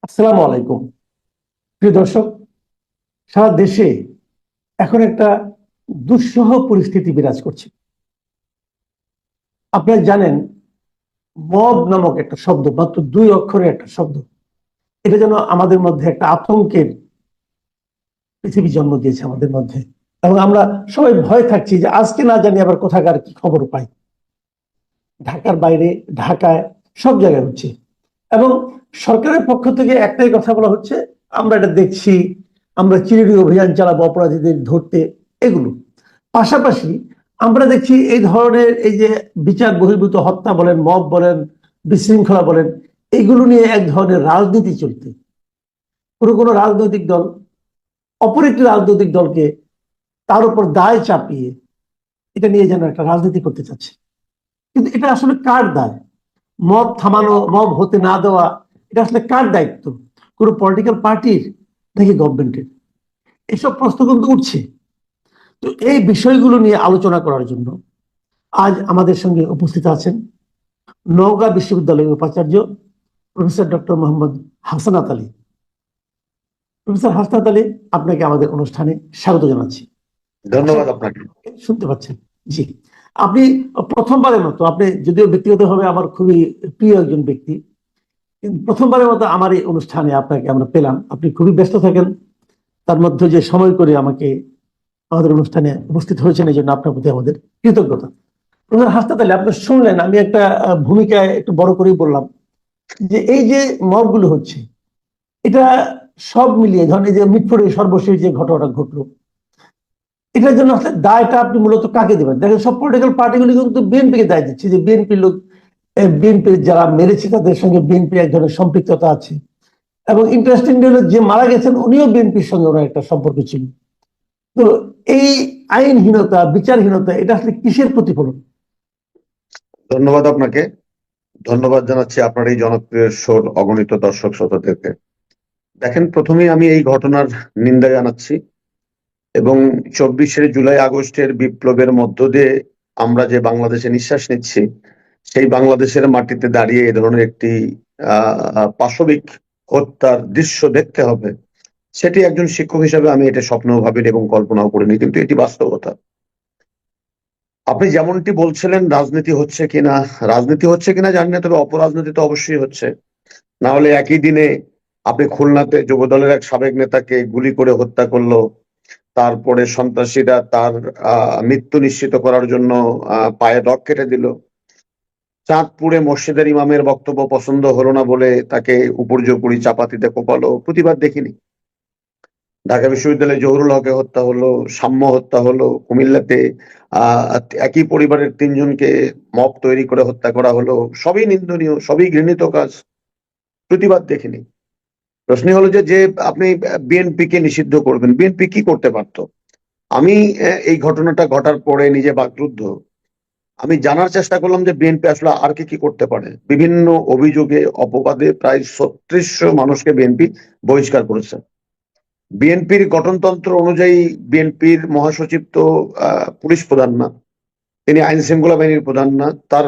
আসসালামু আলাইকুম। প্রিয় দর্শক, সারা দেশে এখন একটা দুঃসহ পরিস্থিতি বিরাজ করছে। আপনারা জানেন, মব নামক একটা শব্দ, মাত্র 2 অক্ষরের একটা শব্দ, এটা যেন আমাদের মধ্যে একটা আতঙ্কের পৃথিবী জন্ম দিয়েছে আমাদের মধ্যে। এবং আমরা সবাই ভয় থাকছি যে আজকে না জানি আবার কোথাকার কি খবর পাই। ঢাকার বাইরে, ঢাকায়, সব জায়গায় হচ্ছে। এবং সরকারের পক্ষ থেকে একটাই কথা বলা হচ্ছে, আমরা এটা দেখছি, আমরা চিরুনি অভিযান চালাবো অপরাধীদের ধরতে, এগুলো। পাশাপাশি আমরা দেখছি এই ধরনের এই যে বিচার বহির্ভূত হত্যা বলেন, মব বলেন, বিশৃঙ্খলা বলেন, এইগুলো নিয়ে এক ধরনের রাজনীতি চলতে। কোনো কোনো রাজনৈতিক দল অপর একটি রাজনৈতিক দলকে তার উপর দায় চাপিয়ে এটা নিয়ে যেন একটা রাজনীতি করতে চাচ্ছে। কিন্তু এটা আসলে কার দায়? মব থামানো, মব হতে না দেওয়া, এটা আসলে কার দায়িত্ব? কোনো পলিটিক্যাল পার্টির নাকি গভর্নমেন্টের? এসব প্রশ্ন কিন্তু উঠছে। তো এই বিষয়গুলো নিয়ে আলোচনা করার জন্য আজ আমাদের সঙ্গে উপস্থিত আছেন নওগাঁ বিশ্ববিদ্যালয়ের উপাচার্য professor doctor Mohammad Hasnat Ali. Professor Hasnat Ali, আপনাকে আমাদের অনুষ্ঠানে স্বাগত জানাচ্ছি। আশা ধন্যবাদ করি আপনাকে। শুনতে পাচ্ছেন। জি। আপনি প্রথমবারের মতো, আপনি যদিও ব্যক্তিগতভাবে আমার খুবই প্রিয় একজন ব্যক্তি, কিন্তু প্রথমবারের মতো আমার এই অনুষ্ঠানে আপনাকে আমরা পেলাম। আপনি খুবই ব্যস্ত থাকেন, তার মধ্যে যে সময় করে আমাকে আমাদের অনুষ্ঠানে উপস্থিত হয়েছেন, এই জন্য আপনার প্রতি আমাদের কৃতজ্ঞতা। প্রফেসর হাসনাত আলী, আপনি শুনলেন আমি একটা ভূমিকায় একটু বড় করেই বললাম যে এই যে মবগুলো হচ্ছে, এটা সব মিলিয়ে ধরেন এই যে মিটফোর্ডে সর্বশেষ যে ঘটনাটা ঘটলো, এটার জন্য আসলে দায়টা আপনি মূলত কাকে দেবেন? দেখেন, সব পলিটিক্যাল পার্টিগুলি কিন্তু বিএনপিকে দায় দিচ্ছে যে বিএনপির লোক, বিএনপি যারা মেরেছে তাদের সঙ্গে বিএনপির এক ধরনের সম্পৃক্ততা আছে। এবং ইন্টারেস্টিং হলো, যে মারা গেছেন উনিও বিএনপির সঙ্গে ওনার একটা সম্পর্ক ছিল। তো এই আইনহীনতা, বিচারহীনতা, এটা আসলে কিসের প্রতিফলন? ধন্যবাদ আপনাকে। ধন্যবাদ জানাচ্ছি আপনার এই জনপ্রিয় শোর অগণিত দর্শক শ্রোতাদেরকে। দেখেন, প্রথমেই আমি এই ঘটনার নিন্দা জানাচ্ছি এবং 24শে জুলাই আগস্টের বিপ্লবের মধ্য দিয়ে আমরা যে বাংলাদেশে নিঃশ্বাস নিচ্ছি, সেই বাংলাদেশের মাটিতে দাঁড়িয়ে এ ধরনের একটি পাশবিক হত্যার দৃশ্য দেখতে হবে, সেটি একজন শিক্ষক হিসাবে আমি এটা স্বপ্নও ভাবিনি এবং কল্পনাও করিনি, কিন্তু এটি বাস্তবতা। আপনি যেমনটি বলছিলেন, রাজনীতি হচ্ছে কিনা জানি না, তবে অপরাজনীতি তো অবশ্যই হচ্ছে। না হলে একই দিনে আপনি খুলনাতে যুবদলের এক সাবেক নেতাকে গুলি করে হত্যা করলো, তারপরে সন্ত্রাসীরা তার মৃত্যু নিশ্চিত করার জন্য পায়ে নখ কেটে দিল। চাঁদপুরে মসজিদের ইমামের বক্তব্য পছন্দ হলো না বলে তাকে উপর্যুপরি চাপাতিতে কোপালো, প্রতিবাদ দেখিনি। ঢাকা বিশ্ববিদ্যালয়ে জহুরুল হকে হত্যা হলো, সাম্য হত্যা হলো, কুমিল্লাতে আহ একই পরিবারের 3জনকে মব তৈরি করে হত্যা করা হলো, সবই নিন্দনীয়, সবই ঘৃণিত কাজ, প্রতিবাদ দেখিনি। প্রশ্ন হলো যে যে আপনি বিএনপি কে নিষিদ্ধ করবেন, বিএনপি কি করতে পারতো? আমি এই ঘটনাটা ঘটার পরে নিজে বাকরুদ্ধ। আমি জানার চেষ্টা করলাম যে বিএনপি আসলে আর কি কি করতে পারে। বিভিন্ন অভিযোগে, অপবাদে প্রায় 3600 মানুষকে বিএনপি বহিষ্কার করেছে। বিএনপির গঠনতন্ত্র অনুযায়ী বিএনপির মহাসচিব তো পুলিশ প্রধান না, তিনি আইন শৃঙ্খলা বাহিনীর প্রধান না, তার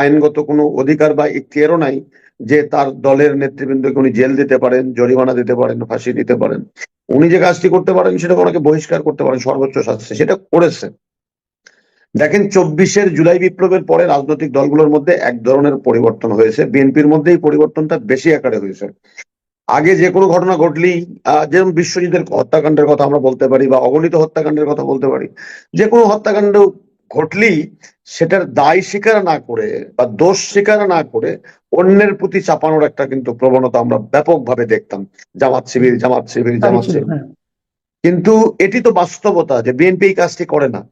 আইনগত কোনো অধিকার বা ইখতিয়ারও নাই যে তার দলের নেতৃবৃন্দকে উনি জেল দিতে পারেন, জরিমানা দিতে পারেন, ফাঁসি দিতে পারেন। উনি যে কাজটি করতে পারেন সেটা ওনাকে বহিষ্কার করতে পারেন সর্বোচ্চ শাস্তি, সেটা করেছে। দেখেন, 24শে জুলাই বিপ্লবের পরে রাজনৈতিক দলগুলোর মধ্যে এক ধরনের পরিবর্তন হয়েছে, বিএনপির মধ্যে এই পরিবর্তনটা বেশি আকারে হয়েছে। আগে যে কোনো ঘটনা ঘটলেই, যেমন বিশ্বজিতের হত্যাকাণ্ডের কথা আমরা বলতে পারি, বা অগণিত হত্যাকাণ্ডের কথা বলতে পারি, যে কোনো হত্যাকাণ্ড ঘটলেই সেটার দায় স্বীকার না করে বা দোষ স্বীকার না করে অন্যের প্রতি চাপানোর একটা কিন্তু প্রবণতা আমরা ব্যাপকভাবে দেখতাম। জামাত শিবির, জামাত শিবির, তাই জামাত ছিল, শিবির। হ্যাঁ। কিন্তু এটি তো বাস্তবতা যে বিএনপি এই কাজটি করে না,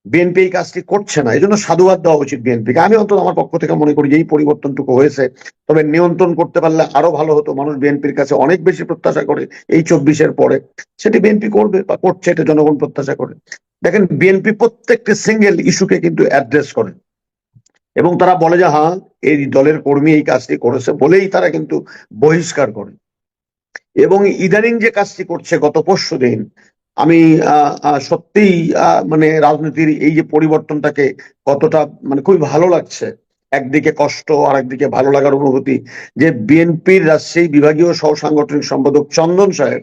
বিএনপি এই কাজটি করছে না। এই জন্য সাধুবাদ দেওয়া উচিত বিএনপিকে। আমি অন্তত আমার পক্ষ থেকে মনে করি যে এই পরিবর্তনটুকু হয়েছে, তবে নিয়ন্ত্রণ করতে পারলে আরো ভালো হতো। মানুষ বিএনপির কাছে অনেক বেশি প্রত্যাশা করে এই 24-এর পরে, সেটি বিএনপি করবে বা করছে, এটা জনগণ প্রত্যাশা করে। দেখেন, বিএনপি প্রত্যেকটি সিঙ্গেল ইস্যুকে কিন্তু অ্যাড্রেস করে এবং তারা বলে যে হ্যাঁ, এই দলের কর্মী এই কাজটি করেছে বলেই তারা কিন্তু বহিষ্কার করে। এবং ইদানিং যে কাজটি করছে গত পরশুদিন, আমি সত্যিই মানে রাজনীতির এই যে পরিবর্তনটাকে কতটা মানে খুবই ভালো লাগছে। একদিকে কষ্ট আর একদিকে ভালো লাগার অনুভূতি যে বিএনপির রাজশাহী বিভাগীয় সহ সাংগঠনিক সম্পাদক চন্দন সাহেব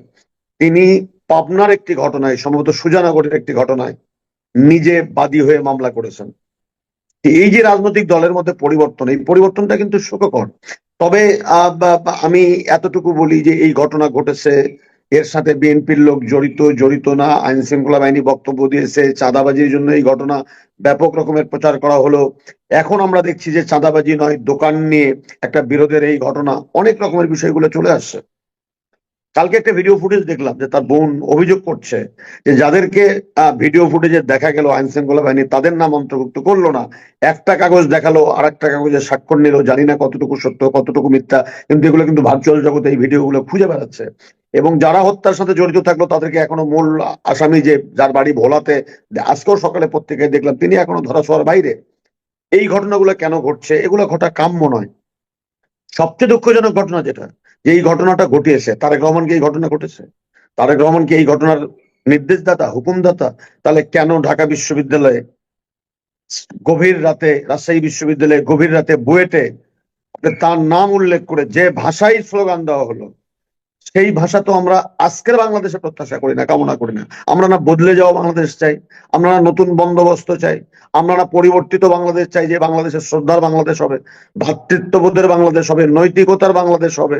তিনি পাবনার একটি ঘটনায়, সম্ভবত সুজানগরের একটি ঘটনায় নিজে বাদী হয়ে মামলা করেছেন। এই যে রাজনৈতিক দলের মধ্যে পরিবর্তন, এই পরিবর্তনটা কিন্তু সুখকর। তবে আমি এতটুকু বলি যে এই ঘটনা ঘটেছে, এর সাথে বিএনপির লোক জড়িত না, আইন শৃঙ্খলা বাহিনী বক্তব্য দিয়েছে, চাঁদাবাজির জন্য এই ঘটনা ব্যাপক রকমের প্রচার করা হলো। এখন আমরা দেখছি যে চাঁদাবাজি নয়, দোকান নিয়ে একটা বিরোধের এই ঘটনা, অনেক রকমের বিষয়গুলো চলে আসছে। কালকে একটা ভিডিও ফুটেজ দেখলাম যে তার বোন অভিযোগ করছে যে যাদেরকে ভিডিও ফুটেজে দেখা গেল আইন শৃঙ্খলা বাহিনী তাদের নাম অন্তর্ভুক্ত করলো না, একটা কাগজ দেখালো আর একটা কাগজে স্বাক্ষর নিল, জানি না কতটুকু সত্য কতটুকু মিথ্যা, কিন্তু এগুলো কিন্তু ভার্চুয়াল জগতে এই ভিডিওগুলো খুঁজে বেড়াচ্ছে। এবং যারা হত্যার সাথে জড়িত থাকলো তাদেরকে এখনো মূল আসামি যে যার বাড়ি ভোলাতে, আজকেও সকালে পত্রিকায় দেখলাম তিনি এখনো ধরাছোঁয়ার বাইরে। এই ঘটনাগুলো কেন ঘটছে? এগুলো ঘটা কাম্য নয়। সবচেয়ে দুঃখজনক ঘটনা যেটা, যে এই ঘটনাটা ঘটিয়েছে তারেক রহমান কি এই ঘটনা ঘটেছে? তারেক রহমান কি এই ঘটনার নির্দেশদাতা, হুকুমদাতা? তাহলে কেন ঢাকা বিশ্ববিদ্যালয়ে গভীর রাতে, রাজশাহী বিশ্ববিদ্যালয়ে গভীর রাতে বুয়েটে তার নাম উল্লেখ করে যে ভাষায় স্লোগান দেওয়া হলো, সেই ভাষা তো আমরা আজকের বাংলাদেশে প্রত্যাশা করি না, কামনা করি না। আমরা না বদলে যাওয়া বাংলাদেশ চাই, আমরা না নতুন বন্দোবস্ত চাই, আমরা না পরিবর্তিত বাংলাদেশ চাই, যে বাংলাদেশের শ্রদ্ধার বাংলাদেশ হবে, ভ্রাতৃত্ববোধের বাংলাদেশ হবে, নৈতিকতার বাংলাদেশ হবে,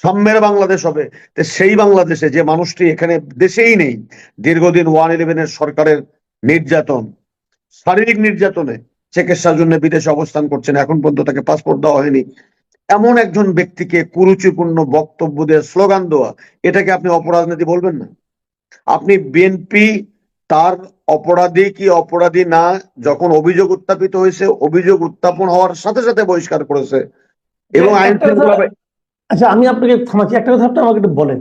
সাম্যের বাংলাদেশ হবে। তো সেই বাংলাদেশে যে মানুষটি এখানে দেশেই নেই, দীর্ঘদিন 111 সরকারের নির্যাতন, শারীরিক নির্যাতনে চিকিৎসার জন্য বিদেশে অবস্থান করছেন, এখন পর্যন্ত তাকে পাসপোর্ট দেওয়া হয়নি, এমন একজন ব্যক্তিকে কুরুচিপূর্ণ বক্তব্য দিয়ে স্লোগান দেওয়া, এটাকে আপনি অপরাজনীতি বলবেন না? আপনি বিএনপি তার অপরাধী কি অপরাধী না, যখন অভিযোগ উত্থাপিত হয়েছে, অভিযোগ উত্থাপন হওয়ার সাথে সাথে বহিষ্কার করেছে এবং আইন একটা কথা, শৃঙ্খলা। আচ্ছা আমি আপনাকে থামাচ্ছি, একটা কথা আপনি আমাকে একটু বলেন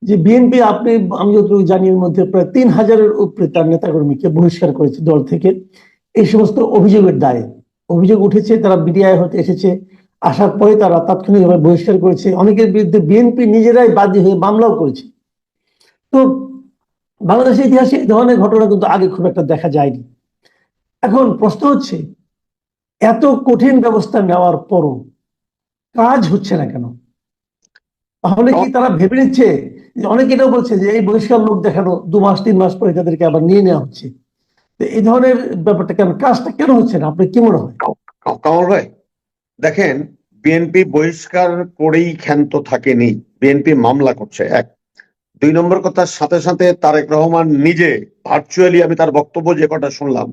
যে বিএনপি, আপনি, আমি যতটুকু জানি এর মধ্যে প্রায় 3000-এর উপরে তার নেতাকর্মীকে বহিষ্কার করেছে দল থেকে এই সমস্ত অভিযোগের দায়ে। অভিযোগ উঠেছে, তারা বিডিআই হতে এসেছে, আসার পরে তারা তাৎক্ষণিকভাবে বহিষ্কার করেছে, অনেকের বিরুদ্ধে বিএনপি নিজেরাই বাদী হয়ে মামলাও করেছে। তো বাংলাদেশের ইতিহাসে এই ধরনের ঘটনা কিন্তু আগে খুব একটা দেখা যায়নি। এখন প্রশ্ন হচ্ছে, এত কঠিন ব্যবস্থা নেওয়ার পরও কাজ হচ্ছে না কেন? তাহলে কি তারা ভেবে নিচ্ছে যে, অনেকে এটাও বলছে যে এই বহিষ্কার লোক দেখানো 2 মাস 3 মাস পরে তাদেরকে আবার নিয়ে নেওয়া হচ্ছে, তো এই ধরনের ব্যাপারটা কেন, কাজটা কেন হচ্ছে না, আপনার কি মনে হয়? কামাল ভাই, দেখেন, বিএনপি বহিষ্কার করেই ক্ষান্ত থাকেনি, বিএনপি মামলা করছে, এক। 2 নম্বর কথার সাথে সাথে তারেক রহমান নিজে ভার্চুয়ালি, আমি তার বক্তব্য যে কটা শুনলাম,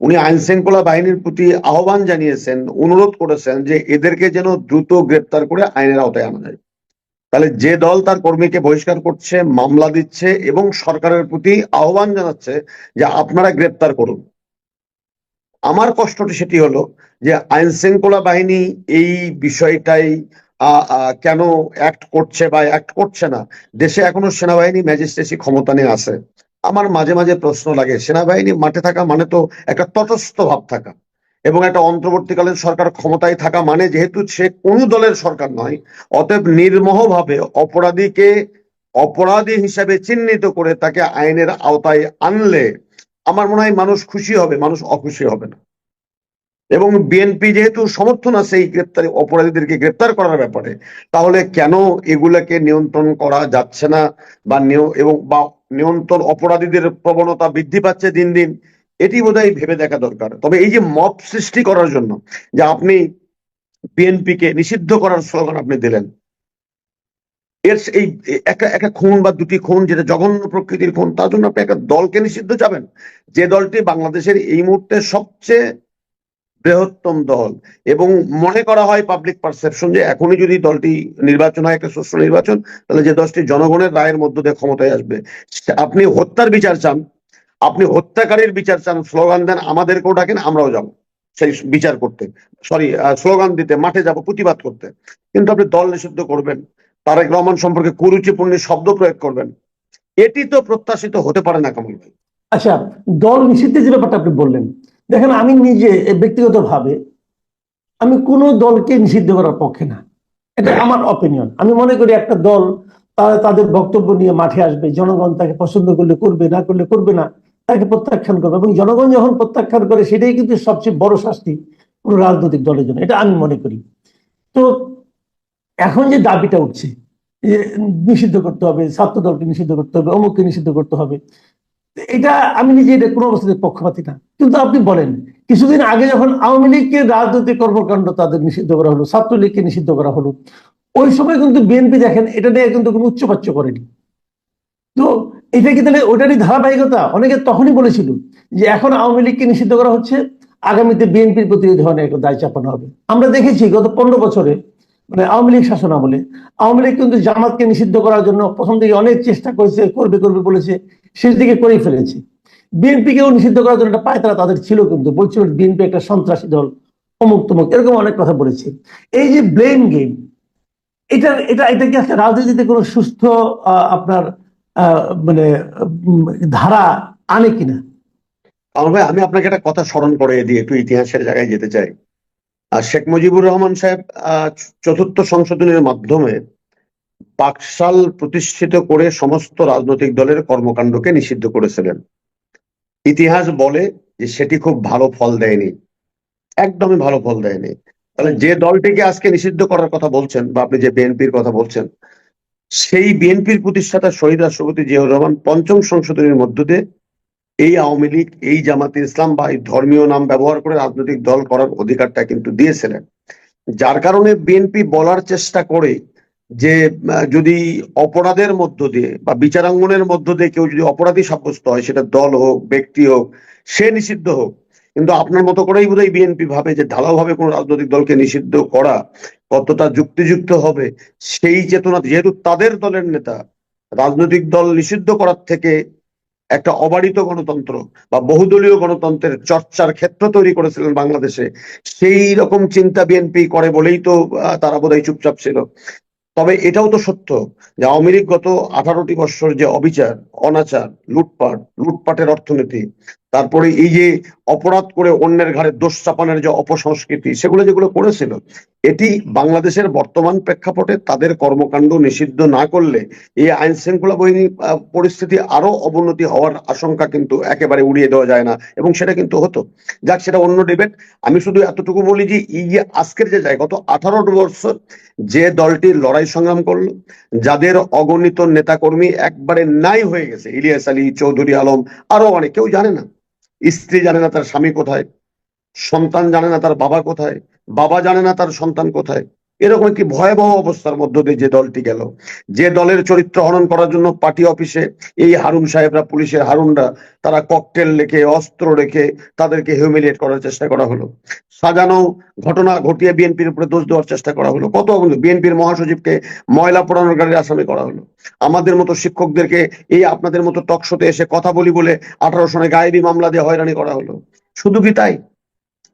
উনি আইন শৃঙ্খলা বাহিনীর প্রতি আহ্বান জানিয়েছেন, অনুরোধ করেছেন যে এদেরকে যেন দ্রুত গ্রেপ্তার করে আইনের আওতায় আনা যায়। তাহলে যে দল তার কর্মীকে বহিষ্কার করছে, মামলা দিচ্ছে এবং সরকারের প্রতি আহ্বান জানাচ্ছে যে আপনারা গ্রেপ্তার করুন, আমার কষ্টটি সেটি হলো যে আইন শৃঙ্খলা বাহিনী এই বিষয়টাই কেন অ্যাক্ট করছে বা অ্যাক্ট করছে না। দেশে এখনো সেনাবাহিনী ম্যাজিস্ট্রেসি ক্ষমতা নিয়ে আছে। আমার মাঝে মাঝে প্রশ্ন লাগে, সেনাবাহিনী মাঠে থাকা মানে তো একটা তটস্থ ভাব থাকা, এবং একটা অন্তর্বর্তীকালীন সরকার ক্ষমতায় থাকা মানে, যেহেতু সে কোনো দলের সরকার নয়, অতএব নির্মোহভাবে অপরাধীকে অপরাধী হিসাবে চিহ্নিত করে তাকে আইনের আওতায় আনলে আমার মনে হয় মানুষ খুশি হবে, মানুষ অখুশি হবে না। এবং বিএনপি যেহেতু সমর্থন আছে এই গ্রেপ্তারি, অপরাধীদেরকে গ্রেপ্তার করার ব্যাপারে, তাহলে কেন এগুলাকে নিয়ন্ত্রণ করা যাচ্ছে না, বা নিয়ন্ত্রণ, অপরাধীদের প্রবণতা বৃদ্ধি পাচ্ছে দিন দিন, এটি বোধহয় ভেবে দেখা দরকার। তবে এই যে মব সৃষ্টি করার জন্য যে আপনি বিএনপিকে নিষিদ্ধ করার স্লোগান আপনি দিলেন, এর এই একটা খুন বা দুটি খুন যেটা জঘন্য প্রকৃতির খুন, তার জন্য আপনি একটা দলকে নিষিদ্ধ যাবেন, যে দলটি বাংলাদেশের এই মুহূর্তে সবচেয়ে বৃহত্তম দল, এবং মনে করা হয় পাবলিক পারসেপশন যে এখনই যদি দলটি নির্বাচন হয়, একটা সুষ্ঠু নির্বাচন, তাহলে যে দলটি জনগণের রায়ের মধ্য দিয়ে ক্ষমতায় আসবে। আপনি হত্যার বিচার চান, আপনি হত্যাকারীর বিচার চান, স্লোগান দেন, আমাদেরকেও ডাকেন, আমরাও যাব সেই বিচার করতে, স্লোগান দিতে, মাঠে যাব প্রতিবাদ করতে, কিন্তু আপনি দল নিষিদ্ধ করবেন, তারেক রহমান সম্পর্কে কুরুচিপূর্ণ শব্দ প্রয়োগ করবেন, এটি তো প্রত্যাশিত হতে পারে না কামাল ভাই। আচ্ছা, দল নিষিদ্ধের যে ব্যাপারটা আপনি বললেন, দেখেন আমি নিজে ব্যক্তিগতভাবে আমি কোনো দলকে নিষিদ্ধ করার পক্ষে না, এটা আমার অপিনিয়ন। আমি মনে করি একটা দল তারা তাদের বক্তব্য নিয়ে মাঠে আসবে, জনগণ তাকে পছন্দ করলে করবে, না করলে করবে না, তাকে প্রত্যাখ্যান করবে, এবং জনগণ যখন প্রত্যাখ্যান করে সেটাই কিন্তু সবচেয়ে বড় শাস্তি। কোনো রাজনৈতিক দলের জন্য, এটা আমি মনে করি। তো এখন যে দাবিটা উঠছে যে নিষিদ্ধ করতে হবে, ছাত্র দলকে নিষিদ্ধ করতে হবে, অমুককে নিষিদ্ধ করতে হবে, এটা আমি নিজে এটা কোনো অবস্থাতে পক্ষপাতী না। কিন্তু আপনি বলেন, কিছুদিন আগে যখন আওয়ামী লীগের রাজনৈতিক কর্মকাণ্ড তাদের নিষিদ্ধ করা হলো, ছাত্রলীগকে নিষিদ্ধ করা হলো, ওই সময় কিন্তু বিএনপি দেখেন এটা নিয়ে কিন্তু কোনো উচ্চবাচ্য করেনি। তো এটা কি তাহলে ওটারই ধারাবাহিকতা? অনেকে তখনই বলেছিল যে এখন আওয়ামী লীগকে নিষিদ্ধ করা হচ্ছে, আগামীতে বিএনপির প্রতি এই ধরনের একটা দায় চাপানো হবে। আমরা দেখেছি গত 15 বছরে, মানে আওয়ামী লীগ শাসন আমলে আওয়ামী লীগ কিন্তু জামাতকে নিষিদ্ধ করার জন্য প্রথম দিকে অনেক চেষ্টা করেছে, করবে করবে বলেছে, শেষ দিকে করেই ফেলেছে। বিএনপিকেও নিষিদ্ধ করার জন্য একটা পায়তারা তাদের ছিল, কিন্তু বলছিল বিএনপি একটা সন্ত্রাসী দল, অমুক তমুক, এরকম অনেক কথা বলেছে। এই যে ব্লেম গেম, এটা কি আজকে রাজনীতিতে কোনো সুস্থ আপনার মানে উম, ধারা আনে কিনা? আমার ভাই, আমি আপনাকে একটা কথা স্মরণ করে দিয়ে একটু ইতিহাসের জায়গায় যেতে চাই। আর শেখ মুজিবুর রহমান সাহেব চতুর্থ সংশোধনীর মাধ্যমে বাকশাল প্রতিষ্ঠিত করে সমস্ত রাজনৈতিক দলের কর্মকাণ্ডকে নিষিদ্ধ করেছিলেন। ইতিহাস বলে যে সেটি খুব ভালো ফল দেয়নি, একদমই ভালো ফল দেয়নি। তাহলে যে দলটিকে আজকে নিষিদ্ধ করার কথা বলছেন, বা আপনি যে বিএনপির কথা বলছেন, সেই বিএনপির প্রতিষ্ঠাতা শহীদ রাষ্ট্রপতি জিয়াউর রহমান পঞ্চম সংশোধনীর মধ্য দিয়ে এই আওয়ামী লীগ, এই জামাতে ইসলাম বা এই ধর্মীয় নাম ব্যবহার করে রাজনৈতিক দল করার অধিকারটা কিন্তু দিয়েছিলেন। যার কারণে বিএনপি বলার চেষ্টা করে যে যদি অপরাধের মধ্য দিয়ে বা বিচারাঙ্গনের মধ্য দিয়ে কেউ যদি অপরাধী সাব্যস্ত হয়, সেটা দল হোক, ব্যক্তি হোক, সে নিষিদ্ধ হোক। কিন্তু আপনার মতো করেই বোধহয় বিএনপি ভাবে যে ঢালাওভাবে কোনো রাজনৈতিক দলকে নিষিদ্ধ করা কতটা যুক্তিযুক্ত হবে, সেই চেতনা, যেহেতু তাদের দলের নেতা রাজনৈতিক দল নিষিদ্ধ করার থেকে একটা অবারিত গণতন্ত্র বা বহুদলীয় গণতন্ত্রের চর্চার ক্ষেত্র তৈরি করেছিলেন বাংলাদেশে, সেই রকম চিন্তা বিএনপি করে বলেই তো তারা বোধহয় চুপচাপ ছিল। তবে এটাও তো সত্য যে আওয়ামী লীগ গত 18টি বছর যে অবিচার, অনাচার, লুটপাটের অর্থনীতি, তারপরে এই যে অপরাধ করে অন্যের ঘাড়ে দোষ চাপানোর যে অপসংস্কৃতি, সেগুলো যেগুলো করেছিল, এটি বাংলাদেশের বর্তমান প্রেক্ষাপটে তাদের কর্মকাণ্ড নিষিদ্ধ না করলে এই আইন শৃঙ্খলা বাহিনী পরিস্থিতি আরো অবনতি হওয়ার আশঙ্কা কিন্তু একেবারে উড়িয়ে দেওয়া যায় না, এবং সেটা কিন্তু হতো। যাক, সেটা অন্য ডিবেট। আমি শুধু এতটুকু বলি যে এই যে আজকের যে যায়, গত 18 বছর যে দলটি লড়াই সংগ্রাম করলো, যাদের অগণিত নেতাকর্মী একবারে নাই হয়ে গেছে, ইলিয়াস আলী, চৌধুরী আলম, আরো অনেক, কেউ জানে না, স্ত্রী জানে না তার স্বামী কোথায়, সন্তান জানে না তার বাবা কোথায়, বাবা জানে না তার সন্তান কোথায়, এরকম একটি ভয়াবহ অবস্থার মধ্য দিয়ে যে দলটি গেল, যে দলের চরিত্র হনন করার জন্য পার্টি অফিসে এই হারুন সাহেবরা, পুলিশের হারুনরা, তারা ককটেল রেখে, অস্ত্র রেখে তাদেরকে হিউমিলিয়েট করার চেষ্টা করা হলো, সাজানো ঘটনা ঘটিয়ে বিএনপির উপরে দোষ দেওয়ার চেষ্টা করা হলো, কত বিএনপির মহাসচিবকে ময়লা পোড়ানোর গাড়ির আসামি করা হলো, আমাদের মতো শিক্ষকদেরকে এই আপনাদের মতো টকশোতে এসে কথা বলি বলে 18 সনে গায়েবী মামলা দিয়ে হয়রানি করা হলো। শুধু কি তাই,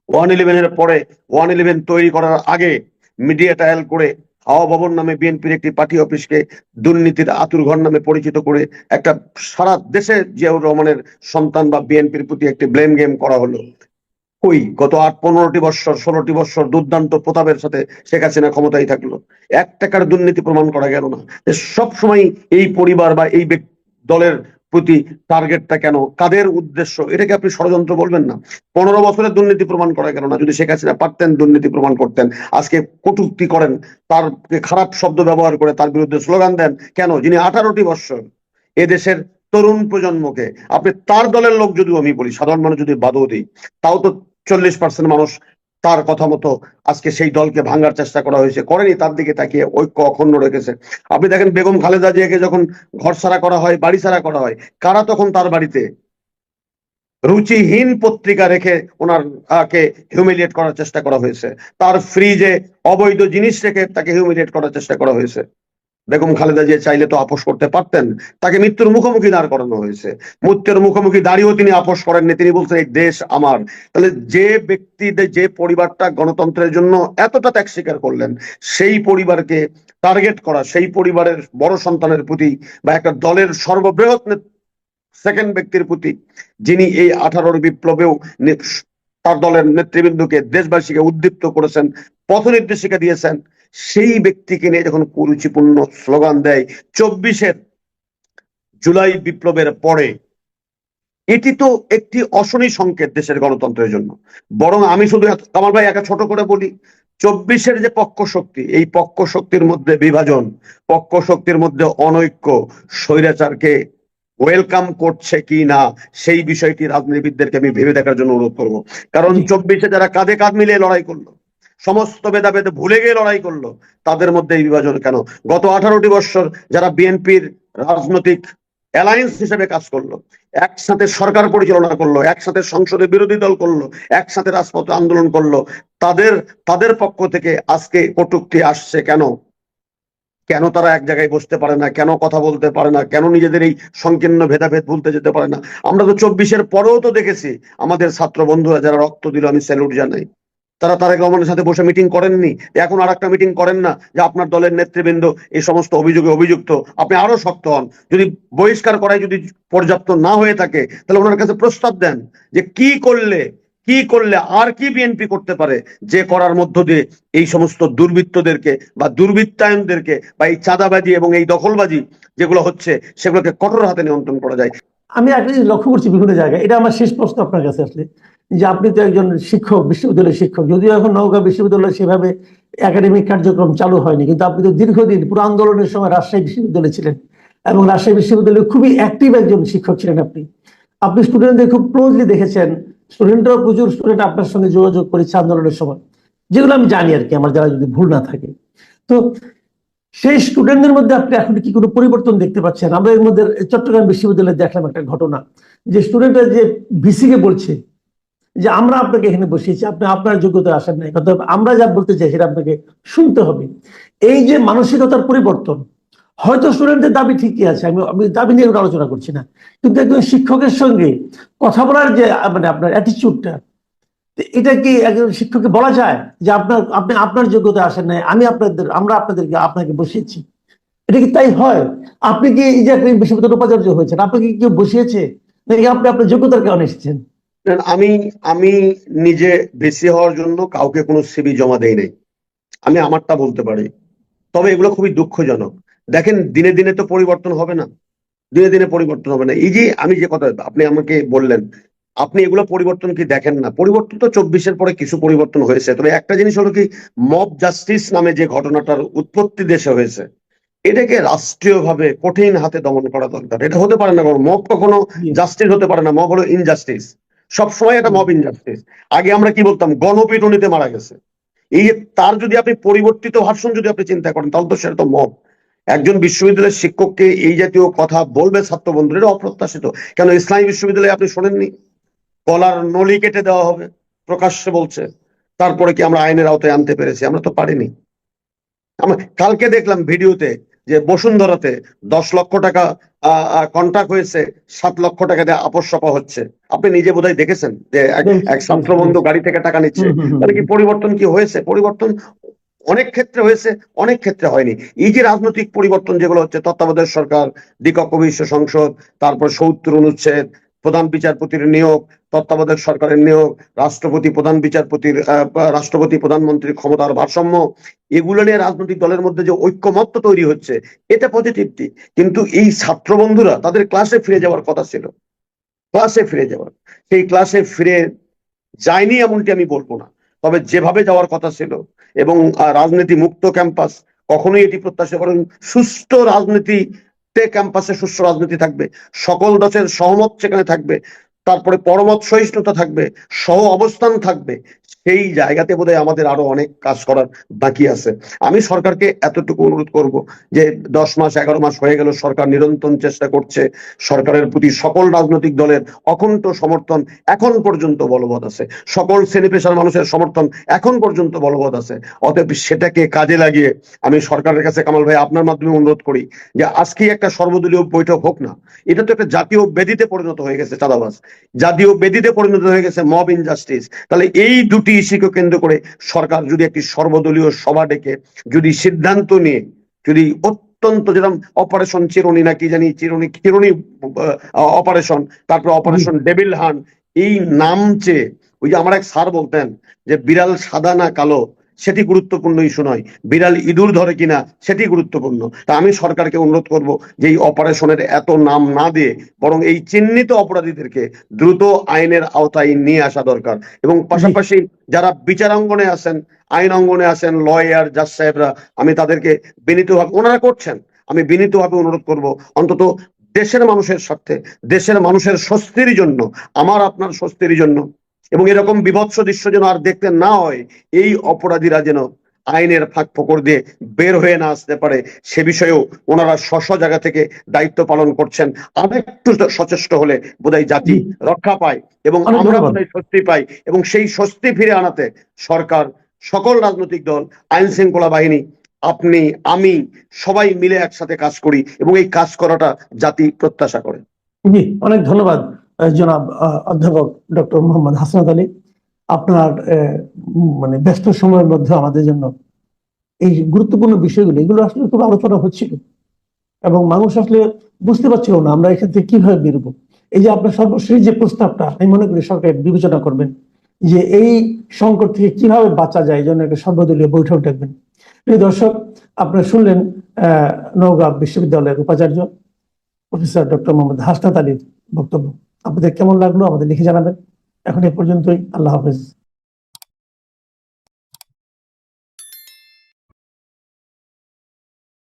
111-এর পরে, 111 তৈরি করার আগে মিডিয়া ট্রায়াল করে হাওয়া ভবন নামে বিএনপির একটি পার্টি অফিসকে দুর্নীতির আতুরঘর নামে পরিচিত করে একটা সারা দেশে জিয়াউর রহমানের সন্তান বা বিএনপির প্রতি একটি ব্লেম গেম করা হলো। কই, গত 15টি বছর, 16টি বছর দুর্দান্ত প্রতাপের সাথে শেখ হাসিনা ক্ষমতায় থাকলো, 1 টাকার দুর্নীতি প্রমাণ করা গেল না। সব সময় এই পরিবার বা এই দলের প্রতি টার্গেটটা কেন, কাদের উদ্দেশ্য, এটাকে আপনি ষড়যন্ত্র বলবেন না? 15 বছরের দুর্নীতি প্রমাণ করা গেল না। যদি শেখ হাসিনা পারতেন দুর্নীতি প্রমাণ করতেন, আজকে কটূক্তি করেন, তার খারাপ শব্দ ব্যবহার করে তার বিরুদ্ধে স্লোগান দেন কেন, যিনি 18টি বছর এদেশের তরুণ প্রজন্মকে, আপনি তার দলের লোক যদিও আমি বলি, সাধারণ মানুষ যদি বাদও দিই, তাও তো 40% মানুষ তার কথা মতো আজকে সেই দলকে ভাঙার চেষ্টা করা হয়েছে, করেনি, তার দিকে তাকিয়ে ঐক্য অখণ্ড রেখেছে। আপনি দেখেন বেগম খালেদা জিয়াকে যখন ঘর ছাড়া করা হয়, বাড়ি ছাড়া করা হয়, কারা তখন তার বাড়িতে রুচিহীন পত্রিকা রেখে ওনার কে হিউমিলিয়েট করার চেষ্টা করা হয়েছে, তার ফ্রিজে অবৈধ জিনিস রেখে তাকে হিউমিলিয়েট করার চেষ্টা করা হয়েছে। বেগম খালেদা জিয়া চাইলে তো আপোষ করতে পারতেন, তাকে মৃত্যুর মুখোমুখি দাঁড় করানো হয়েছে, মৃত্যুর মুখোমুখি দাঁড়িয়েও তিনি আপোষ করেননি, তিনি বলছেন এই দেশ আমার। তাহলে যে ব্যক্তি, যে পরিবারটা গণতন্ত্রের জন্য এতটা ত্যাগ স্বীকার করলেন, সেই পরিবারকে টার্গেট করা, সেই পরিবারের বড় সন্তানের প্রতি বা একটা দলের সর্ববৃহৎ সেকেন্ড ব্যক্তির প্রতি, যিনি এই 18 বিপ্লবেও তার দলের নেতৃবৃন্দকে, দেশবাসীকে উদ্দীপ্ত করেছেন, পথ নির্দেশিকা দিয়েছেন, সেই ব্যক্তিকে নিয়ে যখন কুরুচিপূর্ণ স্লোগান দেয়, 24-এর জুলাই বিপ্লবের পরে এটি তো একটি অশনি সংকেত দেশের গণতন্ত্রের জন্য। বরং আমি শুধু কামাল ভাই একা ছোট করে বলি, 24-এর যে পক্ষ শক্তি, এই পক্ষ শক্তির মধ্যে বিভাজন, পক্ষ শক্তির মধ্যে অনৈক্য, স্বৈরাচারকে ওয়েলকাম করছে কি না, সেই বিষয়টি রাজনীতিবিদদেরকে আমি ভেবে দেখার জন্য অনুরোধ করবো। কারণ জি 24-এ যারা কাঁধে কাঁধ মিলিয়ে লড়াই করলো, সমস্ত ভেদাভেদ ভুলে গিয়ে লড়াই করলো, তাদের মধ্যে এই বিভাজন কেন? গত 18টি বছর যারা বিএনপির রাজনৈতিক অ্যালায়েন্স হিসেবে কাজ করলো, একসাথে সরকার পরিচালনা করলো, একসাথে সংসদে বিরোধী দল করলো, একসাথে রাজপথে আন্দোলন করলো, তাদের তাদের পক্ষ থেকে আজকে কটূক্তি আসছে কেন? কেন তারা এক জায়গায় বসতে পারে না? কেন কথা বলতে পারে না? কেন নিজেদের এই সংকীর্ণ ভেদাভেদ ভুলতে যেতে পারে না? আমরা তো 24-এর পরেও তো দেখেছি আমাদের ছাত্র বন্ধুরা যারা রক্ত দিল, আমি স্যালুট জানাই, তারা তারেক রহমানের সাথে বসে মিটিং করেননি? এখন আর একটা মিটিং করেন না যে আপনার দলের নেতৃবৃন্দ এই সমস্ত অভিযোগে অভিযুক্ত, আপনি আরো শক্ত হন? যদি বহিষ্কার করাই যদি পর্যাপ্ত না হয়ে থাকে, তাহলে ওনার কাছে প্রস্তাব দেন যে কি করলে আর কি বিএনপি করতে পারে, যে করার মধ্য দিয়ে এই সমস্ত দুর্বৃত্তদেরকে বা দুর্বৃত্তায়নদেরকে বা এই চাঁদাবাজি এবং এই দখলবাজি যেগুলো হচ্ছে সেগুলোকে কঠোর হাতে নিয়ন্ত্রণ করা যায়। আমি একটা জিনিস লক্ষ্য করছি বিভিন্ন জায়গায়, এটা আমার শেষ প্রশ্ন আপনার কাছে আসলে, যে আপনি তো একজন শিক্ষক, বিশ্ববিদ্যালয়ের শিক্ষক, যদিও এখন নওগাঁ বিশ্ববিদ্যালয়ে সেভাবে একাডেমিক কার্যক্রম চালু হয়নি, কিন্তু আপনি তো দীর্ঘদিন পুরো আন্দোলনের সময় রাজশাহী বিশ্ববিদ্যালয়ে ছিলেন এবং রাজশাহী বিশ্ববিদ্যালয়ে খুবই অ্যাক্টিভ একজন শিক্ষক ছিলেন আপনি। আপনি স্টুডেন্টদের খুব ক্লোজলি দেখেছেন, স্টুডেন্টরাও প্রচুর স্টুডেন্ট আপনার সঙ্গে যোগাযোগ করেছে আন্দোলনের সময়, যেগুলো আমি জানি আর কি, আমার যারা যদি ভুল না থাকে। তো সেই স্টুডেন্টদের মধ্যে আপনি এখন কি কোনো পরিবর্তন দেখতে পাচ্ছেন? আমরা এর মধ্যে চট্টগ্রাম বিশ্ববিদ্যালয়ে দেখলাম একটা ঘটনা, যে স্টুডেন্টরা যে ভিসি কে বলছে যে আমরা আপনাকে এখানে বসিয়েছি, আপনি আপনার যোগ্যতা আসেন নাই, অর্থাৎ আমরা যা বলতে চাই সেটা আপনাকে শুনতে হবে। এই যে মানসিকতার পরিবর্তন, হয়তো স্টুডেন্টদের দাবি ঠিকই আছে, আমি আমি দাবি নিয়ে কোনো আলোচনা করছি না, কিন্তু একজন শিক্ষকের সঙ্গে কথা বলার যে মানে আপনার অ্যাটিচিউডটা, এটা কি একজন শিক্ষককে বলা যায় যে আপনি আপনার যোগ্যতা আসেন নাই, আমরা আপনাকে বসিয়েছি? এটা কি তাই হয়? আপনি কি এই যে একটা বিশ্ববিদ্যালয়ের উপাচার্য হয়েছেন, আপনাকে কি কেউ বসিয়েছে, নাকি আপনি আপনার যোগ্যতার কারণে এসেছেন? আমি আমি নিজে বেশি হওয়ার জন্য কাউকে কোনো সিভি জমা দেই নাই, আমি আমারটা বলতে পারি। তবে এগুলো খুবই দুঃখজনক। দেখেন, দিনে দিনে তো পরিবর্তন হবে না, দিনে দিনে পরিবর্তন হবে না। এই যে আমি যে কথা আপনি আমাকে বললেন, আপনি এগুলো পরিবর্তন কি দেখেন না? পরিবর্তন তো 24-এর পরে কিছু পরিবর্তন হয়েছে, তবে একটা জিনিস হলো কি, মব জাস্টিস নামে যে ঘটনাটার উৎপত্তি দেশে হয়েছে, এটাকে রাষ্ট্রীয়ভাবে কঠিন হাতে দমন করা দরকার। এটা হতে পারে না, কারণ মব কখনো জাস্টিস হতে পারে না, মব হলো ইনজাস্টিস, সবসময় এটা মব ইনজাস্টিস। আগে আমরা কি বলতাম, গণপিটুনিতে মারা গেছে। এই যে তার যদি আপনি পরিবর্তিত ভার্সন যদি আপনি চিন্তা করেন, তাহলে তো সেটা তো মব। একজন বিশ্ববিদ্যালয়ের শিক্ষককে এই জাতীয় কথা বলবে ছাত্র বন্ধুরা, এটা অপ্রত্যাশিত। কেন ইসলামী বিশ্ববিদ্যালয়ে আপনি শোনেননি গলার নলি কেটে দেওয়া হবে, প্রকাশ্যে বলছে? তারপরে কি আমরা আইনের আওতায় আনতে পেরেছি? আমরা তো পারিনি। আমরা কালকে দেখলাম ভিডিওতে যে বসুন্ধরাতে 10 লক্ষ টাকা কন্ট্রাক্ট হয়েছে, 7 লক্ষ টাকা দিয়ে আপোস সপা হচ্ছে। আপনি নিজে বোধহয় দেখেছেন যে এক ছাত্র বন্ধু গাড়ি থেকে টাকা নিচ্ছে। তাহলে কি পরিবর্তন কি হয়েছে? পরিবর্তন অনেক ক্ষেত্রে হয়েছে, অনেক ক্ষেত্রে হয়নি। এই যে রাজনৈতিক পরিবর্তন যেগুলো হচ্ছে, তত্ত্বাবধায়ক সরকার, দ্বিকক্ষ বিশিষ্ট সংসদ, তারপর 70 অনুচ্ছেদ, প্রধান বিচারপতির নিয়োগ, তত্ত্বাবধায়ক সরকারের নিয়োগ, রাষ্ট্রপতি প্রধান বিচারপতির রাষ্ট্রপতি প্রধানমন্ত্রীর ক্ষমতার ভারসাম্য, এগুলো নিয়ে রাজনৈতিক দলের মধ্যে যে ঐক্যমত্য তৈরি হচ্ছে, এটা পজিটিভ দিক। কিন্তু এই ছাত্র বন্ধুরা তাদের ক্লাসে ফিরে যাওয়ার কথা ছিল, ক্লাসে ফিরে যাওয়ার, সেই ক্লাসে ফিরে যায়নি এমনটি আমি বলবো না, তবে যেভাবে যাওয়ার কথা ছিল। এবং রাজনীতি মুক্ত ক্যাম্পাস, কখনোই এটি প্রত্যাশা করেন। সুষ্ঠু রাজনীতিতে ক্যাম্পাসে সুষ্ঠু রাজনীতি থাকবে, সকল দলের সহমত সেখানে থাকবে, তারপরে পরমত সহিষ্ণুতা থাকবে, সহ অবস্থান থাকবে। সেই জায়গাতে বোধহয় আমাদের আরো অনেক কাজ করার বাকি আছে। আমি সরকারকে এতটুকু অনুরোধ করব যে 10 মাস 11 মাস হয়ে গেল, সরকার নিরন্তর চেষ্টা করছে, সরকারের প্রতি সকল রাজনৈতিক দলের অকুণ্ঠ সমর্থন এখন পর্যন্ত বলবৎ আছে, সকল শ্রেণী পেশার মানুষের সমর্থন এখন পর্যন্ত বলবৎ আছে। অতএব সেটাকে কাজে লাগিয়ে আমি সরকারের কাছে, কামাল ভাই আপনার মাধ্যমে অনুরোধ করি যে আজকে একটা সর্বদলীয় বৈঠক হোক না। এটা তো একটা জাতীয় ব্যাধিতে পরিণত হয়ে গেছে, চাঁদাবাজ জাতীয় ব্যাধিতে পরিণত হয়ে গেছে, মব ইনজাস্টিস। তাহলে এই দুটি ইস্যুকে কেন্দ্র করে সরকার যদি একটি সর্বদলীয় সভা ডেকে যদি সিদ্ধান্ত নিয়ে, যদি অত্যন্ত, যেরকম অপারেশন চিরুনি নাকি জানি, চিরুনি চিরুনি অপারেশন, তারপর অপারেশন ডেভিল হান্ট, এই নাম চেয়ে, ওই যে আমার এক স্যার বলতেন যে বিড়াল সাদা না কালো, সেটি গুরুত্বপূর্ণ ইস্যু নয়, বিড়াল ইঁদুর ধরে কিনা সেটি গুরুত্বপূর্ণ। তা আমি সরকারকে অনুরোধ করব যে এই অপারেশনের এত নাম না দিয়ে বরং এই চিহ্নিত অপরাধীদেরকে দ্রুত আইনের আওতায় নিয়ে আসা দরকার। এবং পাশাপাশি যারা বিচারাঙ্গনে আছেন, আইন অঙ্গনে আছেন, লয়ার, জাজ সাহেবরা, আমি তাদেরকে বিনীতভাবে, ওনারা করছেন, আমি বিনীতভাবে অনুরোধ করব অন্তত দেশের মানুষের স্বার্থে, দেশের মানুষের স্বস্তির জন্য, আমার আপনার স্বস্তির জন্য, এবং এরকম বিভৎস দৃশ্য যেন আর দেখতে না হয়, এই অপরাধীরা যেন আইনের ফাঁক ফোকর দিয়ে বের হয়ে না আসতে পারে, সে বিষয়েও ওনারা স্ব জায়গা থেকে দায়িত্ব পালন করছেন। আরেকটু সচেষ্ট হলে বোধহয় জাতি জি, রক্ষা পায় এবং অনেক আমরা ধন্যবাদ। বোধহয় স্বস্তি পাই। এবং সেই স্বস্তি ফিরে আনাতে সরকার, সকল রাজনৈতিক দল, আইন শৃঙ্খলা বাহিনী, আপনি, আমি, সবাই মিলে একসাথে কাজ করি এবং এই কাজ করাটা জাতি প্রত্যাশা করে। জি, অনেক ধন্যবাদ জনাব অধ্যাপক ডক্টর মোহাম্মদ হাসনাত আলী। আপনার মানে ব্যস্ত সময়ের মধ্যে আমাদের জন্য এই গুরুত্বপূর্ণ বিষয়গুলো, এগুলো আসলে খুব আলোচনা হচ্ছিল এবং মানুষ আসলে বুঝতে পারছিল না আমরা এখান থেকে কিভাবে বেরোবো। এই যে আপনার সর্বশেষ যে প্রস্তাবটা, আমি মনে করি সরকার বিবেচনা করবেন যে এই সংকট থেকে কিভাবে বাঁচা যায়, এই জন্য একটা সর্বদলীয় বৈঠক ডাকবেন। প্রিয় দর্শক, আপনারা শুনলেন নওগাঁ বিশ্ববিদ্যালয়ের উপাচার্য প্রফেসর ডক্টর মোহাম্মদ হাসনাত আলীর বক্তব্য। আপনাদের কেমন লাগলো আমাদের লিখে জানাবেন। এখন এ পর্যন্তই। আল্লাহ হাফেজ।